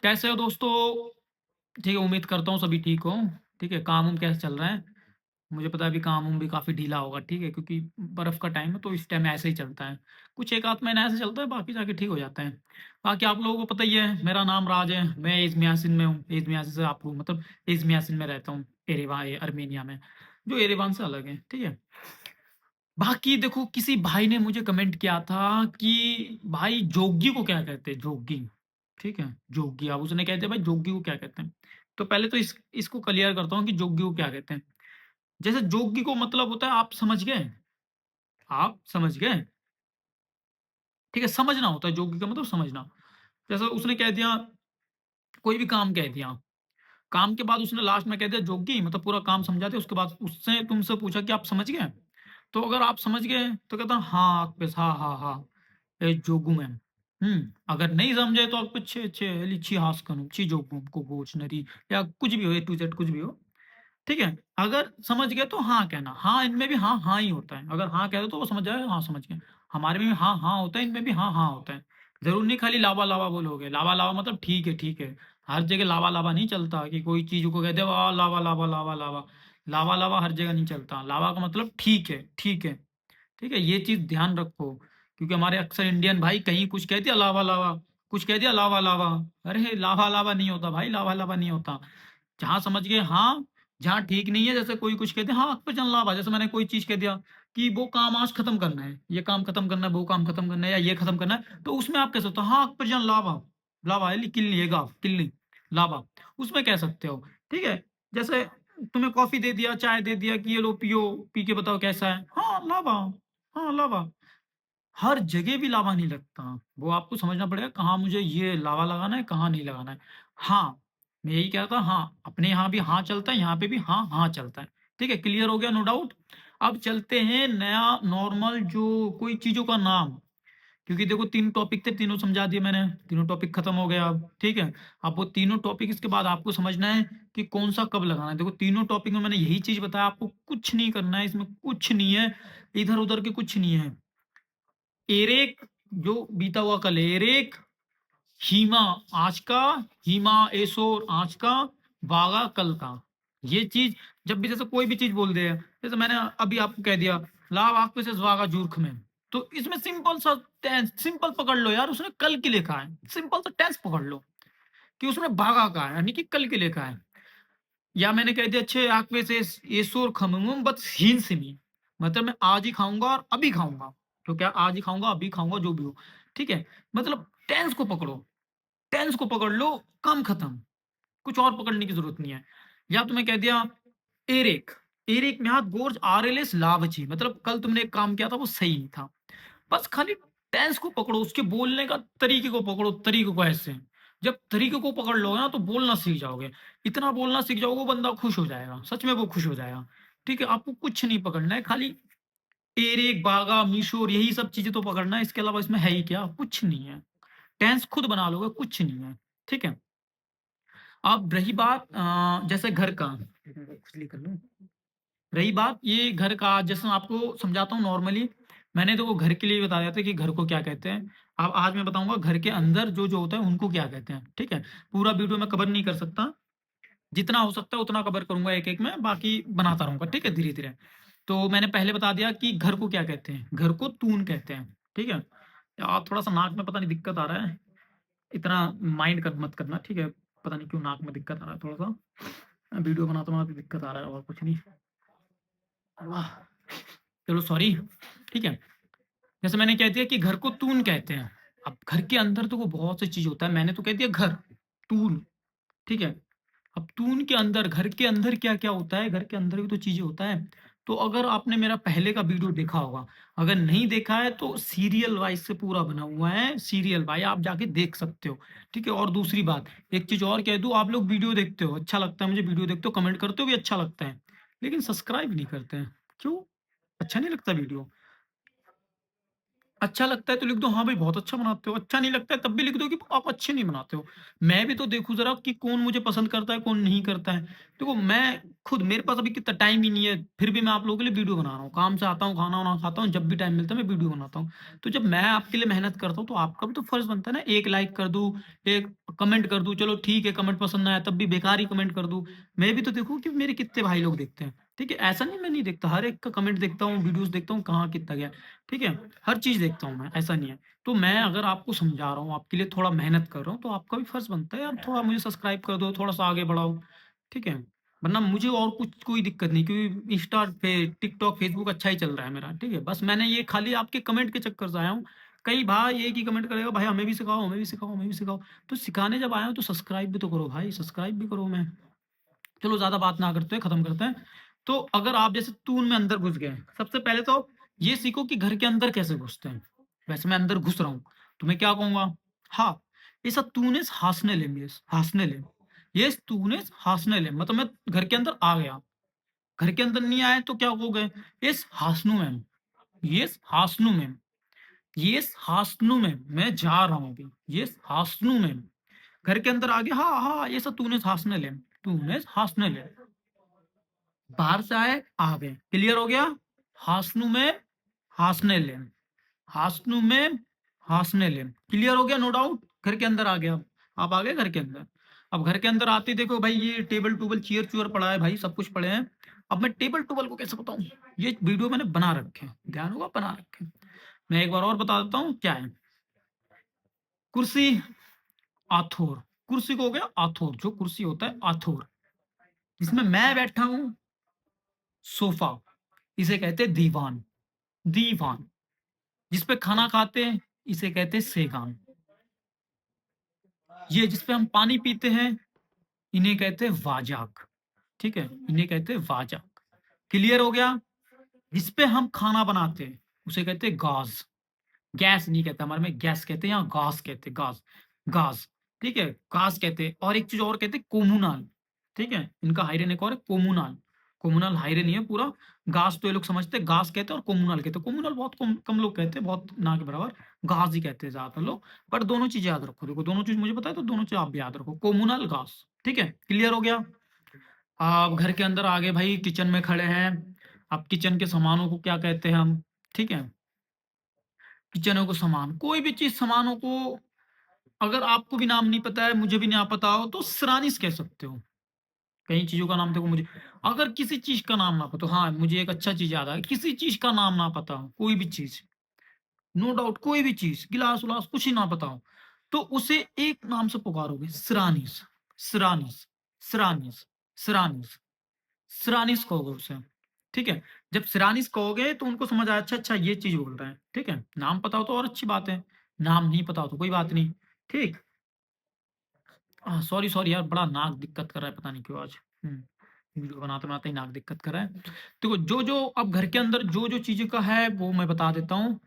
कैसे हो दोस्तों? ठीक है, उम्मीद करता हूँ सभी ठीक हो। ठीक है, काम-वाम कैसे चल रहा है? मुझे पता है अभी काम-वाम भी काफ़ी ढीला होगा, ठीक है? क्योंकि बर्फ़ का टाइम है तो इस टाइम ऐसे ही चलता है। कुछ 1 आध महीना ऐसे चलता है, बाकी जाके ठीक हो जाता है। बाकी आप लोगों को पता ही है, मेरा नाम राज है, मैं इज़मियासिन में हूँ। इज़मियासिन से आपको मतलब इज़मियासिन में रहता हूँ, एरेवा ये अर्मेनिया में, जो एरेवान से अलग है, ठीक है? बाकी देखो किसी भाई ने मुझे कमेंट किया था कि भाई जोगी को क्या कहते हैं? जोगी, ठीक है? जोगी अब उसने कह दिया भाई जोगी को क्या कहते हैं? तो पहले तो इसको क्लियर करता हूँ कि जोगी को क्या कहते हैं। जैसे जोगी को मतलब होता है आप समझ गए? आप समझ गए? ठीक है, समझना होता है जोगी का मतलब समझना। जैसे उसने कह दिया कोई भी काम कह दिया, काम के बाद उसने लास्ट में कह दिया जोगी मतलब पूरा काम समझा दिया उसके बाद उससे तुमसे पूछा कि आप समझ गए? तो अगर आप समझ गए तो कहता हाँ, बस हाँ, हाँ, हाँ। ए जोगू मैम। अगर नहीं समझे तो आप छे छे लीची हास करूँ ची जोगू को गोच नरी या कुछ भी हो ए टू जेड कुछ भी हो। ठीक है? अगर समझ गए तो हाँ कहना, हाँ इनमें भी हाँ, हाँ ही होता है। अगर हाँ कह दो तो वो समझ जाएगा हाँ समझ गए। हमारे में भी हाँ, हाँ होता है, इनमें भी हाँ, हाँ होता है। ज़रूरी नहीं खाली लावा-लावा बोलोगे, लावा-लावा मतलब ठीक है, ठीक है। हर जगह लावा-लावा नहीं चलता कि कोई चीज़ को कह दे वाह लावा, लावा, लावा, लावा। लावा-लावा हर जगह नहीं चलता। लावा का मतलब ठीक है, ठीक है। ठीक है? ये चीज़ ध्यान रखो, क्योंकि हमारे अक्सर इंडियन भाई कहीं कुछ कह दिया लावा-लावा, कुछ कह दिया लावा-लावा। अरे लावा-लावा नहीं होता भाई, लावा-लावा नहीं होता। जहाँ समझ गए हाँ, जहाँ ठीक नहीं है जैसे कोई कुछ कह दे हाँ, पे चल लावा जैसे मैंने कोई चीज़ कह दिया कि वो काम आज खत्म करना है, ये काम खत्म करना है, वो काम खत्म करना है या ये खत्म करना है, तो उसमें आप कह सकते हो हाँ, पे चल लावा, लावा है किल्ली है गाव, किल्ली, लावा, उसमें कह सकते हो। ठीक है? जैसे तुम्हें कॉफ़ी दे दिया, चाय दे दिया कि ये लो पियो, पी के बताओ कैसा है? हाँ, लावा, हाँ, लावा। हर जगह भी लावा नहीं लगता। वो आपको समझना पड़ेगा कहाँ मुझे ये लावा लगाना है, कहाँ नहीं लगाना है। हाँ, मैं यही कह रहा था हाँ, अपने यहाँ भी हाँ चलता है, यहाँ पे भी हाँ, हाँ चलता है। ठीक है, क्लियर हो गया नो डाउट। अब चलते हैं नया नॉर्मल जो कोई चीज़ों का नाम, क्योंकि देखो 3 टॉपिक थे, तीनों समझा दिए मैंने, तीनों टॉपिक खत्म हो गया अब, ठीक है? अब वो तीनों टॉपिक इसके बाद आपको समझना है कि कौन-सा कब लगाना है। देखो तीनों टॉपिक में मैंने यही चीज़ बताया, आपको कुछ नहीं करना है, इसमें कुछ नहीं है, इधर-उधर के कुछ नहीं है। एरेक जो बीता हुआ कल है, एरेक, हीमा आज का, हीमा एसोर आज का, वागा कल का। ये चीज़ जब भी जैसे कोई भी चीज़ बोल दे, जैसे मैंने अभी आपको कह दिया, ला वाक से वागा जूर्ख में। तो इसमें सिंपल सा टेंस सिंपल पकड़ लो यार, उसने कल की लिखा है। सिंपल सा टेंस पकड़ लो कि उसने भागा का है, यानी कि कल की लिखा है। या मैंने कह दिया छे आक्वे से एसोर खमंगुम बस हीन सिमी, मतलब मैं आज ही खाऊँगा और अभी खाऊँगा। तो क्या आज ही खाऊँगा, अभी खाऊँगा जो भी हो। ठीक है? मतलब टेंस को पकड़ो, टेंस को पकड़ लो, काम खत्म। कुछ और पकड़ने की ज़रूरत नहीं है। या तो मैं कह दिया एरेक, एरेक म्याद गोर्ज आरएलएस लावची, मतलब कल तुमने एक काम किया था वो सही नहीं था। बस खाली टेंस को पकड़ो, उसके बोलने का तरीके को पकड़ो, तरीके को ऐसे। जब तरीके को पकड़ लोगे ना तो बोलना सीख जाओगे। इतना बोलना सीख जाओगे वो बंदा खुश हो जाएगा, सच में वो खुश हो जाएगा। ठीक है? आपको कुछ नहीं पकड़ना है, खाली एरेक, बागा, मीशोर यही सब चीज़ें तो पकड़ना है, इसके अलावा इसमें है ही क्या? कुछ नहीं है। टेंस खुद बना लोगे, कुछ नहीं है। ठीक है? अब रही बात जैसे घर का, खुजली कर लूँ? रही बात ये घर का, जैसे मैं आपको समझाता हूँ नॉर्मली, मैंने तो वो घर के लिए बताया था कि घर को क्या कहते हैं। अब आज मैं बताऊँगा घर के अंदर जो होता है उनको क्या कहते हैं, ठीक है? पूरा वीडियो मैं कवर नहीं कर सकता, जितना हो सकता है उतना कवर करूँगा एक-एक में, बाकी बनाता रहूँगा, ठीक है? धीरे-धीरे। तो मैंने पहले बता दिया कि घर को क्या कहते हैं, घर को तून कहते हैं, ठीक है? यार थोड़ा-सा नाक में पता नहीं दिक्कत आ रहा है, इतना माइंड कर मत करना, ठीक है? पता नहीं क्यों नाक में दिक्कत आ रहा है थोड़ा-सा। वीडियो बनाते वक़्त भी दिक्कत आ रहा है और कुछ नहीं। वाह! चलो सॉरी, ठीक है। जैसे मैंने कह दिया कि घर को तून कहते हैं। अब घर के अंदर तो वो बहुत सी चीज़ होता है, मैंने तो कह दिया घर, तून, ठीक है। अब तून के अंदर, घर के अंदर क्या-क्या होता है, घर के अंदर भी तो चीज़ें होता है। तो अगर आपने मेरा पहले का वीडियो देखा होगा, अगर नहीं देखा है तो सीरियल वाइज़ से पूरा बना हुआ है, सीरियल बाय आप जाके देख सकते हो, ठीक है। और दूसरी बात, एक चीज़ और कह दूँ, आप लोग वीडियो देखते हो, अच्छा लगता है मुझे वीडियो देखते हो, कमेंट करते हो भी अच्छा लगता है, लेकिन सब्सक्राइब नहीं करते हैं, क्यों? अच्छा नहीं लगता वीडियो? अच्छा लगता है तो लिख दो हाँ भाई बहुत अच्छा बनाते हो, अच्छा नहीं लगता है तब भी लिख दो कि आप अच्छे नहीं बनाते हो। मैं भी तो देखूँ ज़रा कि कौन मुझे पसंद करता है, कौन नहीं करता है। देखो मैं खुद मेरे पास अभी कितना टाइम ही नहीं है, फिर भी मैं आप लोगों के लिए वीडियो बना रहा हूँ। काम से आता हूँ, खाना-वाना खाता हूँ, जब भी टाइम मिलता है मैं वीडियो बनाता हूँ। तो जब मैं आपके लिए मेहनत करता हूँ तो आपका भी तो फर्ज़ बनता है ना, एक लाइक कर दूँ, एक कमेंट कर दूँ, चलो ठीक है कमेंट पसंद ना आया तब भी बेकार ही कमेंट कर दूँ। मैं भी तो देखूँ कि मेरे कितने भाई लोग देखते हैं, ठीक है? ऐसा नहीं मैं नहीं देखता, हर एक का कमेंट देखता हूँ, वीडियोज़ देखता हूँ, कहाँ कितना गया, ठीक है? हर चीज़ देखता हूँ मैं, ऐसा नहीं है। तो मैं अगर आपको समझा रहा हूँ, आपके लिए थोड़ा मेहनत कर रहा हूँ, तो आपका भी फर्ज़ बनता है यार थोड़ा मुझे सब्सक्राइब कर दो, थोड़ा-सा आगे बढ़ाओ, ठीक है? वरना मुझे और कुछ कोई दिक्कत नहीं क्योंकि इंस्टा, टिकटॉक, फेसबुक अच्छा ही चल रहा है मेरा, ठीक है? बस मैंने ये खाली आपके कमेंट के चक्कर से आया हूँ। कई भाई एक ही कमेंट करेगा, "भाई हमें भी सिखाओ, हमें भी सिखाओ, हमें भी सिखाओ।" तो सिखाने जब आया हूँ तो सब्सक्राइब भी तो करो भाई, सब्सक्राइब भी करो मैं। चलो ज़्यादा बात ना करते हुए खत्म करते हैं। तो अगर आप जैसे तून में अंदर घुस गए, सबसे पहले तो ये सीखो कि घर के अंदर कैसे घुसते हैं। वैसे मैं अंदर घुस रहा हूँ, तो मैं क्या कहूँगा? हाँ, ऐसा तूनेच हासने ले मेस हासने ले। येस तूनेच हासने ले मतलब मैं घर के अंदर आ गया। घर के अंदर नहीं आए तो क्या हो गए? येस हासनू मैम, येस हासनू मैम, येस हासनू मैम, मैं जा रहा हूँ अभी। येस हासनू मैम। घर के अंदर आ गया, हाँ, हाँ, ये सब तूनेच हासने ले, तूनेच हासने ले। बाहर से आए, आ गए। क्लियर हो गया? हासनू में हासने लें, हासनू में हासने लें। क्लियर हो गया नो डाउट? घर के अंदर आ गया। आप आ गए घर के अंदर। अब घर के अंदर आते ही देखो भाई ये टेबल-टूबल, चेयर-चूयर पड़ा है भाई, सब कुछ पड़े हैं। अब मैं टेबल-टूबल को कैसे बताऊँ? ये वीडियो मैंने बना रखे हैं, ध्यान होगा बना रखे हैं। मैं एक बार और बता देता हूँ क्या है। कुर्सी, आथोर। कुर्सी को हो गया आथोर, जो कुर्सी होता है आथोर। जिसमें मैं बैठा हूँ, सोफ़ा। इसे कहते हैं दीवान, दीवान। जिस पे खाना खाते हैं, इसे कहते हैं सेगान। ये जिस पे हम पानी पीते हैं, इन्हें कहते हैं वाजाक, ठीक है? इन्हें कहते हैं वाजाक। क्लियर हो गया? जिस पे हम खाना बनाते हैं, उसे कहते हैं गाज़। गैस नहीं कहते, हमारे में गैस कहते हैं, यहाँ गाज़ कहते हैं, गाज़, गाज़, ठीक है? गाज़ कहते हैं और एक चीज़ और कहते हैं कोमुनाल, ठीक है? इनका हायरन एक और है कोमुनाल। कोमुनाल हायरन ही है पूरा, गाज़ तो ये लोग समझते हैं, गाज़ कहते हैं और कोमुनाल कहते हैं। कोमुनाल बहुत कम कम लोग कहते हैं, बहुत ना के बराबर, गाज़ ही कहते हैं ज़्यादातर लोग। बट दोनों चीज़ याद रखो, देखो दोनों चीज़ मुझे पता है तो दोनों चीज़ आप भी याद रखो, कोमुनाल, गाज़, ठीक है? क्लियर हो गया? आप घर के अंदर आ गए भाई, किचन में खड़े हैं। अब किचन के सामानों को क्या कहते हैं हम, ठीक है? किचन को सामान, कोई भी चीज़ सामानों को अगर आपको भी नाम नहीं पता है, मुझे भी ना पता हो, तो सिरानिस कह सकते हो। कई चीज़ों का नाम देखो मुझे अगर किसी चीज़ का नाम ना पता हो, हाँ, मुझे एक अच्छा चीज़ याद आ गई, किसी चीज़ का नाम ना पता हो, कोई भी चीज़, नो डाउट कोई भी चीज़, गिलास-विलास कुछ ही ना पता हो, तो उसे एक नाम से पुकारोगे, सिरानिस, सिरानिस, सिरानिस, सिरानिस, सिरानिस कहोगे उसे, ठीक है? जब सिरानिस कहोगे तो उनको समझ आया अच्छा, अच्छा ये चीज़ बोल रहा है, ठीक है? नाम पता हो तो और अच्छी बात है, नाम नहीं पता हो तो कोई बात नहीं, ठीक? सॉरी, सॉरी यार बड़ा नाक दिक्कत कर रहा है, पता नहीं क्यों आज। हुँ, वीडियो बनाते-बनाते ही नाक दिक्कत कर रहा है। देखो जो-जो अब घर के अंदर जो-जो चीज़ों का है वो मैं बता देता हूँ।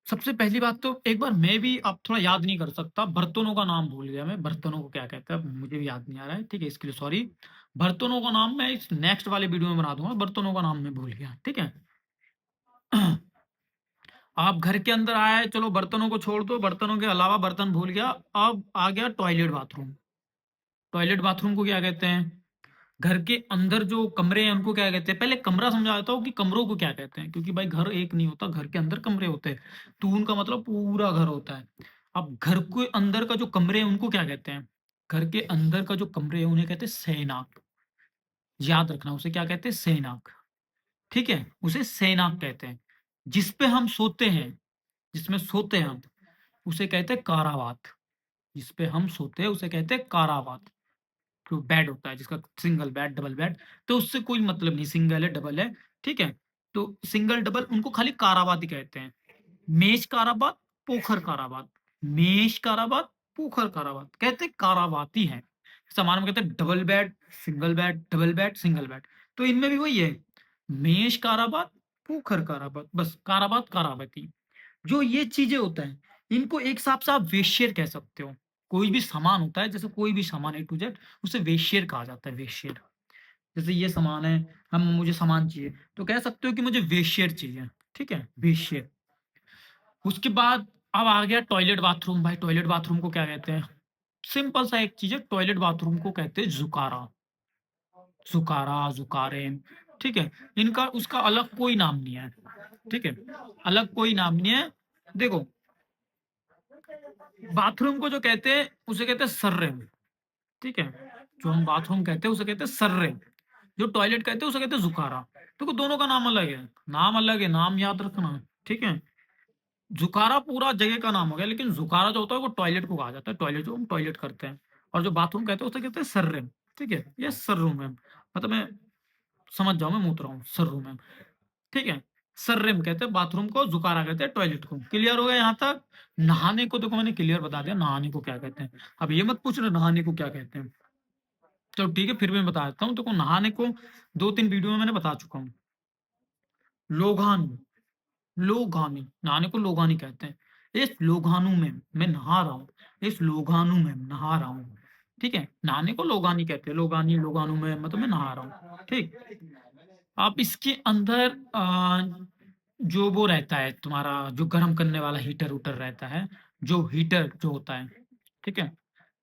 सबसे पहली बात तो एक बार मैं भी अब थोड़ा याद नहीं कर सकता, बर्तनों का नाम भूल गया मैं, बर्तनों को क्या कहते हैं अब मुझे भी याद नहीं आ रहा है, ठीक है? इसके लिए सॉरी। बर्तनों का नाम मैं इस नेक्स्ट वाले वीडियो में बना दूँगा, बर्तनों का नाम मैं भूल गया, ठीक है? आप घर के अंदर आए, चलो बर्तनों को छोड़ दो, बर्तनों के अलावा बर्तन भूल गया, अब आ गया टॉयलेट बाथरूम। टॉयलेट बाथरूम को क्या कहते हैं? घर के अंदर जो कमरे हैं उनको क्या कहते हैं? पहले कमरा समझा देता हूँ कि कमरों को क्या कहते हैं? क्योंकि भाई घर एक नहीं होता, घर के अंदर कमरे होते हैं। टून का मतलब पूरा घर होता है। अब घर के अंदर का जो कमरे हैं उनको क्या कहते हैं? घर के अंदर का जो कमरे हैं उन्हें कहते हैं शयनाक। याद रखना उसे क्या कहते हैं? शयनाक। ठीक है? उसे शयनाक कहते हैं। जिस पे हम सोते हैं, जिसमें सोते हैं हम, उसे कहते हैं कारावात। जिस पे हम सोते हैं उसे कहते हैं कारावात। जो बेड होता है जिसका सिंगल बेड, डबल बेड, तो उससे कोई मतलब नहीं, सिंगल है, डबल है, ठीक है? तो सिंगल, डबल उनको खाली कारावात ही कहते हैं। मेष कारावात, पोखर कारावात, मेष कारावात, पोखर कारावात, कहते हैं कारावात ही है। सामान्य में कहते हैं double bed, single bed, double bed, single bed. तो इनमें भी वही है, मेष कारावात, पोखर कारावात, बस कारावात, कारावाती। जो ये चीज़ें होता है, इनको एक हिसाब से आप वेश्यर कह सकते हो। कोई भी सामान होता है, जैसे कोई भी सामान ए टू ज़ेड, उसे वेश्यर कहा जाता है, वेश्यर। जैसे ये सामान है, हम मुझे सामान चाहिए, तो कह सकते हो कि मुझे वेश्यर चाहिए, ठीक है? वेश्यर। उसके बाद अब आ गया टॉयलेट बाथरूम। भाई टॉयलेट बाथरूम को क्या कहते हैं? सिंपल सा एक चीज़ है, टॉयलेट बाथरूम को कहते हैं जुकारा, जुकारा, जुकारे, ठीक है? इनका उसका अलग कोई नाम नहीं है, ठीक है? अलग कोई नाम नहीं है। देखो, बाथरूम को जो कहते हैं, उसे कहते हैं सर्रेम, ठीक है? जो हम बाथरूम कहते हैं, उसे कहते हैं सर्रेम। जो टॉयलेट कहते हैं, उसे कहते हैं जुकारा। देखो, दोनों का नाम अलग है, नाम अलग है, नाम याद रखना, ठीक है? जुकारा पूरा जगह का नाम हो गया, लेकिन जुकारा जो होता है वो टॉयलेट को कहा जाता है, टॉयलेट जो हम टॉयलेट करते हैं। और जो बाथरूम कहते हैं उसे कहते हैं सर्रेम, ठीक है? ये सर्रूम है, मतलब मैं समझ जाओ मैं मूत रहा हूँ, सर्रूम है, ठीक है? सर्रेम कहते हैं बाथरूम को, जुकारा कहते हैं टॉयलेट को। क्लियर हो गया यहाँ तक? नहाने को देखो मैंने क्लियर बता दिया, नहाने को क्या कहते हैं। अब ये मत पूछना नहाने को क्या कहते हैं। चलो ठीक है, फिर मैं बता देता हूँ। देखो, नहाने को 2-3 वीडियो में मैंने बता चुका हूँ। लोघानु, लोघानी, नहाने को लोघानी कहते हैं। इस लोघानु में मैं नहा रहा हूँ, इस लोघानु में नहा रहा हूँ, ठीक है? नहाने को लोगानी कहते हैं, लोगानी, लोगानु में मतलब मैं नहा रहा हूँ, ठीक? अब इसके अंदर जो वो रहता है तुम्हारा, जो गर्म करने वाला हीटर-उटर रहता है, जो हीटर जो होता है, ठीक है?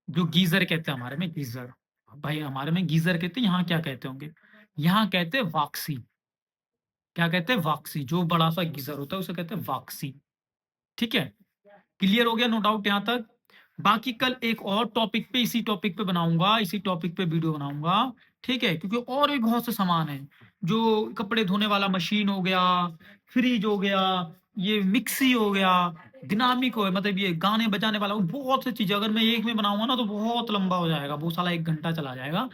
जो गीज़र कहते हैं हमारे में, गीज़र। भाई हमारे में गीज़र कहते हैं, यहाँ क्या कहते होंगे? यहाँ कहते हैं वॉक्सी। क्या कहते हैं? वॉक्सी। जो बड़ा-सा गीज़र होता है उसे कहते हैं वॉक्सी, ठीक है? क्लियर हो गया नो डाउट यहाँ तक? बाकी कल एक और टॉपिक पे, इसी टॉपिक पे बनाऊँगा, इसी टॉपिक पे वीडियो बनाऊँगा, ठीक है? क्योंकि और भी बहुत से सामान हैं, जो कपड़े धोने वाला मशीन हो गया, फ्रिज हो गया, ये मिक्सी हो गया, डायनामिक हो मतलब ये गाने बजाने वाला, बहुत सी चीज़ें अगर मैं एक में बनाऊँगा ना तो बहुत लंबा हो जाएगा, वो साला 1 घंटा चला जाएगा।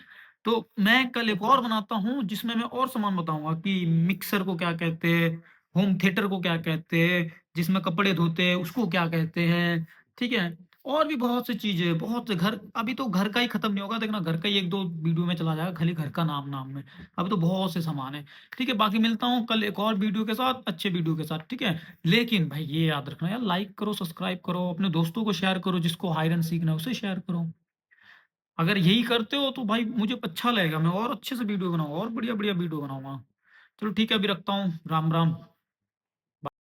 तो मैं कल एक और बनाता हूँ जिसमें मैं और सामान बताऊँगा कि मिक्सर को क्या कहते हैं, होम थिएटर को क्या कहते हैं, जिसमें कपड़े धोते हैं उसको क्या कहते हैं, ठीक है? और भी बहुत सी चीज़ें, बहुत से घर, अभी तो घर का ही खत्म नहीं होगा, देखना घर का ही 1-2 वीडियो में चला जाएगा, खाली घर का नाम में। अभी तो बहुत से सामान है, ठीक है? बाकी मिलता हूँ कल एक और वीडियो के साथ, अच्छे वीडियो के साथ, ठीक है? लेकिन भाई ये याद रखना यार, लाइक करो, सब्सक्राइब करो, अपने दोस्तों को शेयर करो, जिसको आयरन सीखना है उसे शेयर करो। अगर यही करते हो तो भाई मुझे अच्छा लगेगा, मैं और अच्छे से वीडियो बनाऊँगा और बढ़िया-बढ़िया वीडियो बनाऊँगा। चलो ठीक है, अभी रखता हूँ। राम, राम।